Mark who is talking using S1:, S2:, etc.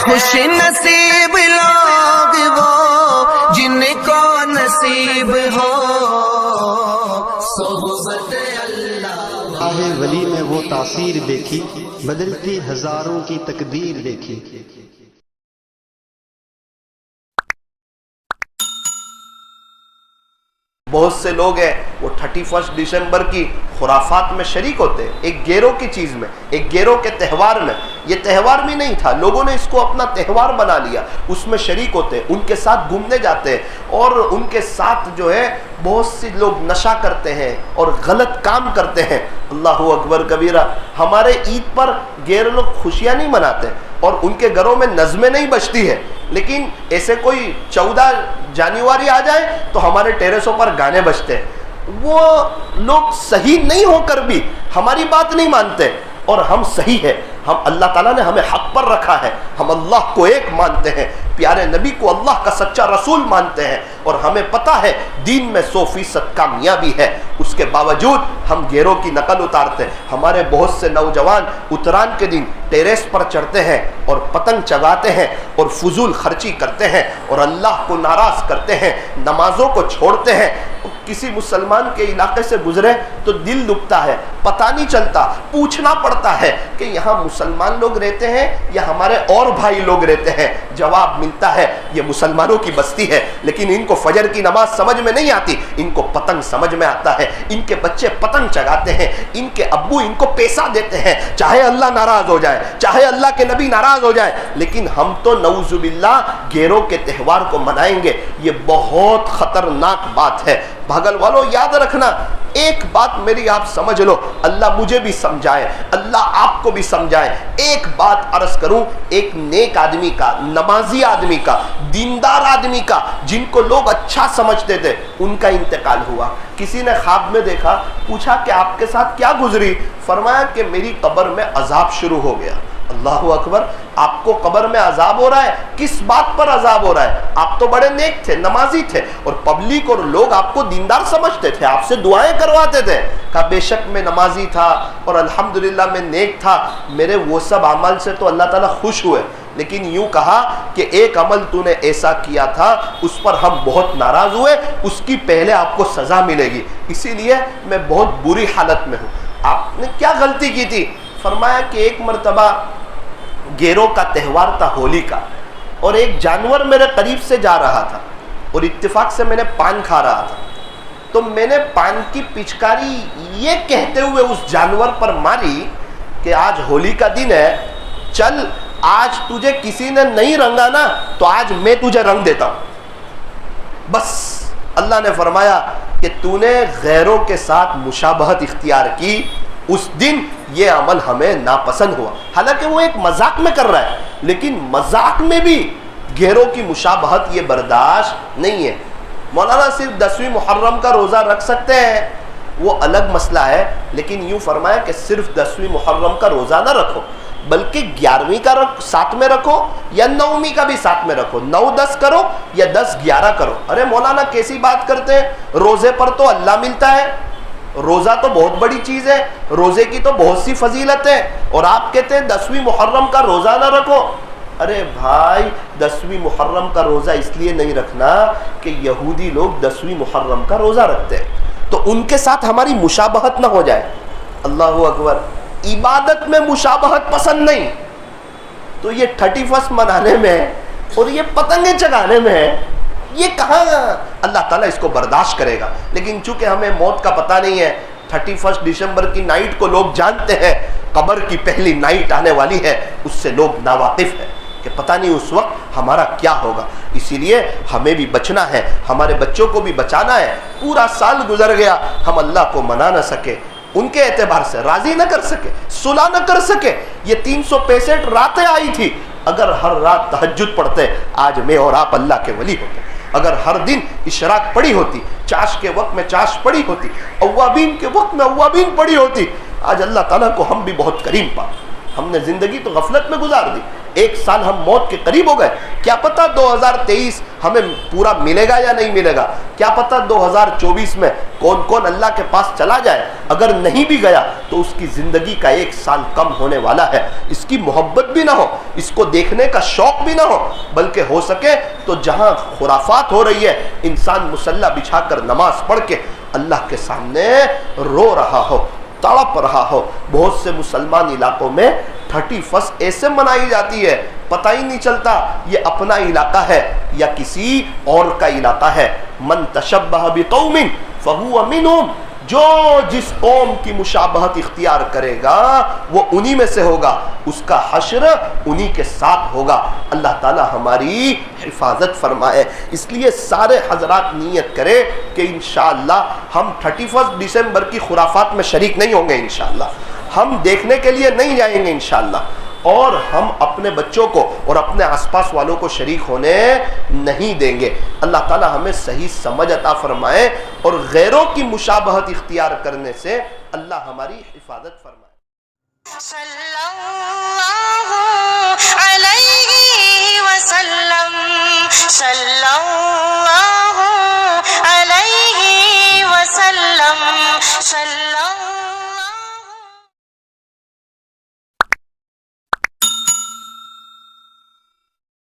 S1: خوش نصیب لوگ وہ جن کو نصیب ہو صحبت اللہ۔
S2: آہ ولی میں وہ تاثیر دیکھی، بدلتی ہزاروں کی تقدیر دیکھی۔
S3: بہت سے لوگ ہیں وہ 31 دسمبر کی خرافات میں شریک ہوتے ہیں، ایک گیرو کی چیز میں، ایک گیرو کے تہوار میں۔ یہ تہوار بھی نہیں تھا، لوگوں نے اس کو اپنا تہوار بنا لیا، اس میں شریک ہوتے ہیں، ان کے ساتھ گھومنے جاتے ہیں، اور ان کے ساتھ جو ہے بہت سے لوگ نشہ کرتے ہیں اور غلط کام کرتے ہیں۔ اللہ اکبر کبیرہ۔ ہمارے عید پر غیر لوگ خوشیاں نہیں مناتے اور ان کے گھروں میں نظمیں نہیں بجتی ہے، لیکن ایسے کوئی 14 جنوری آ جائے تو ہمارے ٹیرسوں پر گانے بجتے ہیں۔ وہ لوگ صحیح نہیں ہو کر بھی ہماری بات نہیں مانتے، اور ہم صحیح ہے، ہم اللہ تعالیٰ نے ہمیں حق پر رکھا ہے، ہم اللہ کو ایک مانتے ہیں، پیارے نبی کو اللہ کا سچا رسول مانتے ہیں، اور ہمیں پتہ ہے دین میں 100% کامیابی ہے، اس کے باوجود ہم گیروں کی نقل اتارتے ہیں۔ ہمارے بہت سے نوجوان اتران کے دن ٹیریس پر چڑھتے ہیں اور پتنگ چگاتے ہیں اور فضول خرچی کرتے ہیں اور اللہ کو ناراض کرتے ہیں، نمازوں کو چھوڑتے ہیں۔ کسی مسلمان کے علاقے سے گزرے تو دل دکھتا ہے، پتہ نہیں چلتا، پوچھنا پڑتا ہے کہ یہاں مسلمان لوگ رہتے ہیں یا ہمارے اور بھائی لوگ رہتے ہیں۔ جواب ملتا ہے یہ مسلمانوں کی بستی ہے، لیکن ان کو فجر کی نماز سمجھ میں نہیں آتی، ان کو پتنگ سمجھ میں آتا ہے، ان کے بچے پتنگ چگاتے ہیں، ان کے ابو ان کو پیسہ دیتے ہیں، چاہے اللہ ناراض ہو جائے، چاہے اللہ کے نبی ناراض ہو جائے، لیکن ہم تو نعوذ باللہ گیروں کے تہوار کو منائیں گے۔ یہ بہت خطرناک بات ہے۔ بھاگل والوں یاد رکھنا، ایک بات میری آپ سمجھ لو، اللہ مجھے بھی سمجھائے، اللہ آپ کو بھی سمجھائے۔ ایک بات عرض کروں، ایک نیک آدمی کا، نمازی آدمی کا، دیندار آدمی کا، جن کو لوگ اچھا سمجھتے تھے، ان کا انتقال ہوا۔ کسی نے خواب میں دیکھا، پوچھا کہ آپ کے ساتھ کیا گزری؟ فرمایا کہ میری قبر میں عذاب شروع ہو گیا۔ اللہ اکبر۔ آپ کو قبر میں عذاب ہو رہا ہے، کس بات پر عذاب ہو رہا ہے؟ آپ تو بڑے نیک تھے، نمازی تھے، اور پبلک اور لوگ آپ کو دیندار سمجھتے تھے، آپ سے دعائیں کرواتے تھے۔ کہا بے شک میں نمازی تھا اور الحمدللہ میں نیک تھا، میرے وہ سب اعمال سے تو اللہ تعالیٰ خوش ہوئے، لیکن یوں کہا کہ ایک عمل تو نے ایسا کیا تھا اس پر ہم بہت ناراض ہوئے، اس کی پہلے آپ کو سزا ملے گی، اسی لیے میں بہت بری حالت میں ہوں۔ آپ نے کیا غلطی کی تھی؟ فرمایا کہ ایک مرتبہ گیروں کا تہوار تھا، ہولی کا، اور ایک جانور میرے قریب سے جا رہا تھا اور اتفاق سے میں نے پان کھا رہا تھا، تو میں نے پان کی پچکاری یہ کہتے ہوئے اس جانور پر ماری کہ آج ہولی کا دن ہے، چل آج تجھے کسی نے نہیں رنگا نا تو آج میں تجھے رنگ دیتا ہوں۔ بس اللہ نے فرمایا کہ تو نے غیروں کے ساتھ مشابہت اختیار کی، اس دن یہ عمل ہمیں ناپسند ہوا۔ حالانکہ وہ ایک مذاق میں کر رہا ہے، لیکن مذاق میں بھی غیروں کی مشابہت یہ برداشت نہیں ہے۔ مولانا صرف 10ویں محرم کا روزہ رکھ سکتے ہیں، وہ الگ مسئلہ ہے، لیکن یوں فرمایا کہ صرف 10ویں محرم کا روزہ نہ رکھو، بلکہ 11ویں کا ساتھ میں رکھو یا 9ویں کا بھی ساتھ میں رکھو، 9-10 کرو یا 10-11 کرو۔ ارے مولانا کیسی بات کرتے ہیں، روزے پر تو اللہ ملتا ہے، روزہ تو بہت بڑی چیز ہے، روزے کی تو بہت سی فضیلت ہے، اور آپ کہتے ہیں 10ویں محرم کا روزہ نہ رکھو۔ ارے بھائی 10ویں محرم کا روزہ اس لیے نہیں رکھنا کہ یہودی لوگ 10ویں محرم کا روزہ رکھتے ہیں، تو ان کے ساتھ ہماری مشابہت نہ ہو جائے۔ اللہ اکبر۔ عبادت میں مشابہت پسند نہیں، تو یہ 31 منانے میں اور یہ پتنگیں چگانے میں یہ کہاں اللہ تعالیٰ اس کو برداشت کرے گا؟ لیکن چونکہ ہمیں موت کا پتہ نہیں ہے، 31 دسمبر کی نائٹ کو لوگ جانتے ہیں، قبر کی پہلی نائٹ آنے والی ہے، اس سے لوگ ناواقف ہیں کہ پتہ نہیں اس وقت ہمارا کیا ہوگا۔ اسی لیے ہمیں بھی بچنا ہے، ہمارے بچوں کو بھی بچانا ہے۔ پورا سال گزر گیا، ہم اللہ کو منا نہ سکے، ان کے اعتبار سے راضی نہ کر سکے، صلح نہ کر سکے۔ یہ 365 راتیں آئی تھی، اگر ہر رات تہجد پڑھتے آج میں اور آپ اللہ کے ولی ہوتے، اگر ہر دن اشراق پڑھی ہوتی، چاش کے وقت میں چاش پڑھی ہوتی، اوابین کے وقت میں اوابین پڑھی ہوتی، آج اللہ تعالیٰ کو ہم بھی بہت کریم پا۔ ہم نے زندگی تو غفلت میں گزار دی، ایک سال ہم موت کے قریب ہو گئے. کیا پتا 2023 ہمیں پورا ملے گا یا نہیں ملے گا. کیا پتا 2024 میں کون کون اللہ کے پاس چلا جائے. اگر نہیں بھی گیا تو اس کی زندگی کا ایک سال کم ہونے والا ہے. اس کی محبت بھی نہ ہو, اس کو دیکھنے کا شوق بھی نہ ہو, بلکہ ہو سکے تو جہاں خرافات ہو رہی ہے انسان مصلی بچھا کر نماز پڑھ کے اللہ کے سامنے رو رہا ہو, تڑپ رہا ہو. بہت سے مسلمان علاقوں میں 31 ایسے منائی جاتی ہے, پتہ ہی نہیں چلتا یہ اپنا علاقہ ہے یا کسی اور کا علاقہ ہے. من تشبہ بقوم فہو منہم, جو جس قوم کی مشابہت اختیار کرے گا وہ انہی میں سے ہوگا, اس کا حشر انہی کے ساتھ ہوگا. اللہ تعالی ہماری حفاظت فرمائے. اس لیے سارے حضرات نیت کرے کہ انشاءاللہ ہم 31 دسمبر کی خرافات میں شریک نہیں ہوں گے. انشاءاللہ ہم دیکھنے کے لیے نہیں جائیں گے انشاءاللہ, اور ہم اپنے بچوں کو اور اپنے آس پاس والوں کو شریک ہونے نہیں دیں گے. اللہ تعالی ہمیں صحیح سمجھ عطا فرمائے اور غیروں کی مشابہت اختیار کرنے سے اللہ ہماری حفاظت فرمائے.
S4: صلی اللہ علیہ وسلم. صلی اللہ